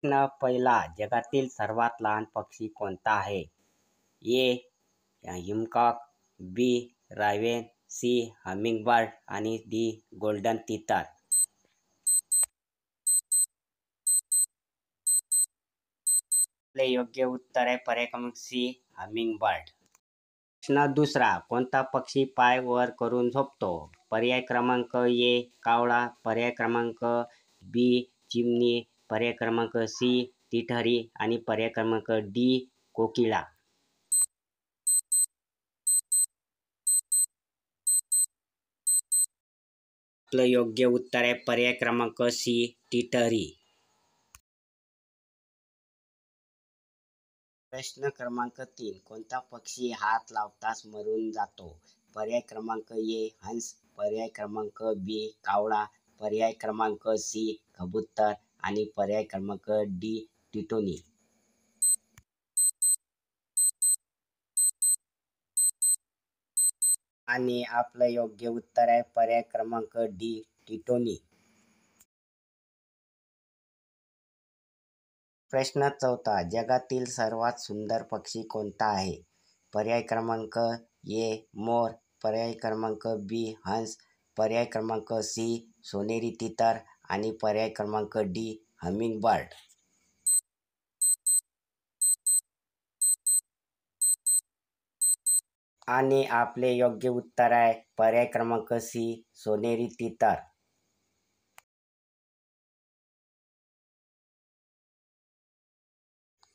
प्रश्न पहिला, जगातील सर्वात लहान पक्षी कोणता आहे? ए. हिमकॉक, बी. रावेन, सी. हमिंगबर्ड आणि डी. गोल्डन तितर. आपले योग्य उत्तर आहे पर्याय क्रमांक सी, हमिंगबर्ड. प्रश्न दुसरा, कोणता पक्षी पाय वर करून झोपतो? पर्याय क्रमांक ए. कावळा, पर्याय क्रमांक बी. चिमणी, पर्याय क्रमांक सी. टिटहरी आणि पर्याय क्रमांक डी. कोकिळा. आपलं योग्य उत्तर आहे पर्याय क्रमांक सी, टिटहरी. प्रश्न क्रमांक 3, कोणता पक्षी हात लावताच मरून जातो? पर्याय क्रमांक ए. हंस, पर्याय क्रमांक बी. कावळा, पर्याय क्रमांक सी. कबूतर आणि पर्याय क्रमांक डी. टिटोनी. आणि आपलं योग्य उत्तर आहे पर्याय क्रमांक डी. टिटोनी. प्रश्न चौथा, जगातील सर्वात सुंदर पक्षी कोणता आहे? पर्याय क्रमांक ए. मोर, पर्याय क्रमांक बी. हंस, पर्याय क्रमांक सी. सोनेरी तितर आणि पर्याय क्रमांक डी. हमिंगबर्ड. आणि आपले योग्य उत्तर आहे पर्याय क्रमांक सी, सोनेरी तितर.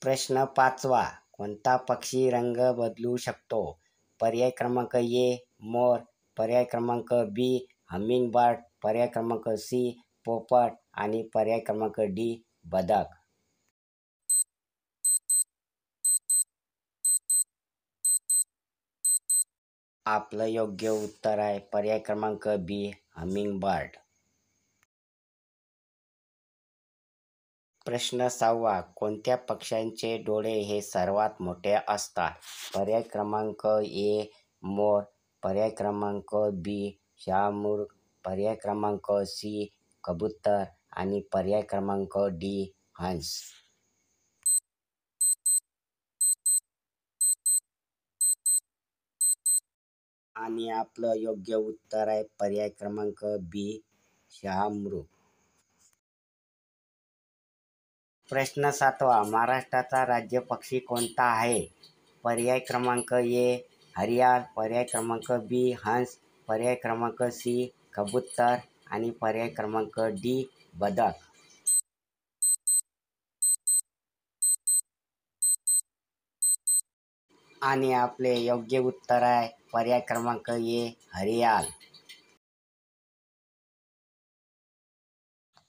प्रश्न पाचवा, कोणता पक्षी रंग बदलू शकतो? पर्याय क्रमांक ए. मोर, पर्याय क्रमांक बी. हमिंगबर्ड, पर्याय क्रमांक सी. पोपट आणि पर्याय क्रमांक डी. बदक. आपलं योग्य उत्तर आहे पर्याय क्रमांक बी. हमिंगबर्ड. प्रश्न 6, कोणत्या पक्ष्याचे डोळे हे सर्वात मोठे असतात? पर्याय क्रमांक ए. मोर, पर्याय क्रमांक बी. शहामृग, पर्याय क्रमांक सी. कबूतर आणि पर्याय क्रमांक डी. हंस. आणि आपलं योग्य उत्तर आहे पर्याय क्रमांक बी. शहामृग. प्रश्न 7, महाराष्ट्राचा राज्य पक्षी कोणता आहे? पर्याय क्रमांक ए. हरियाळ, पर्याय क्रमांक बी. हंस, पर्याय क्रमांक सी. कबूतर आणि पर्याय क्रमांक डी. बदक. आणि आपले योग्य उत्तर आहे पर्याय क्रमांक ए. हरियाळ.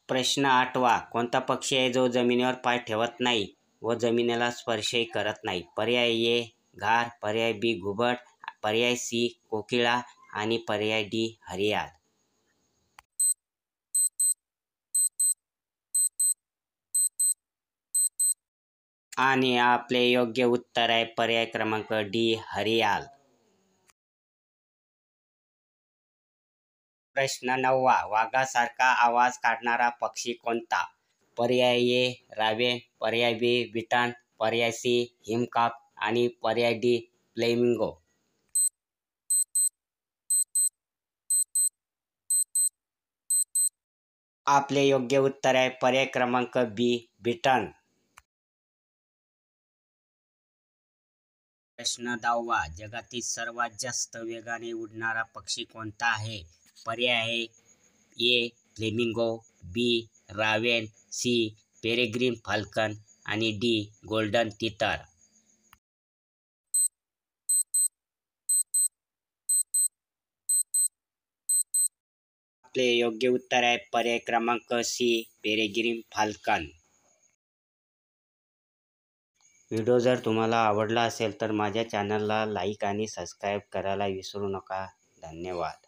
प्रश्न 8, कोणता पक्षी आहे जो जमिनीवर पाय ठेवत नाही व जमिनीला स्पर्शही करत नाही? पर्याय ए. घार, पर्याय बी. घुबड, पर्याय सी. कोकिळा आणि पर्याय डी. हरियाळ. आणि आपले योग्य उत्तर आहे पर्याय क्रमांक डी. हरियाळ. प्रश्न 9, वाघासारखा आवाज काढणारा पक्षी कोणता? पर्याय ए. रावेन, पर्याय बी. बिटन, पर्याय सी. हिमकॉक आणि पर्याय डी. फ्लेमिंगो. आपले योग्य उत्तर आहे पर्याय क्रमांक बी. बिटन. प्रश्न 10, जगातील सर्वात जास्त वेगाने उडणारा पक्षी कोणता आहे? पर्याय आहे ए. फ्लेमिंगो, बी. रावेन, सी. पेरेग्रीन फाल्कन आणि डी. गोल्डन तितर. आपले योग्य उत्तर आहे पर्याय क्रमांक सी. Peregrine falcon. व्हिडिओ जर तुम्हाला आवडला असेल तर माझ्या चॅनलला लाईक आणि सबस्क्राईब करायला विसरू नका. धन्यवाद.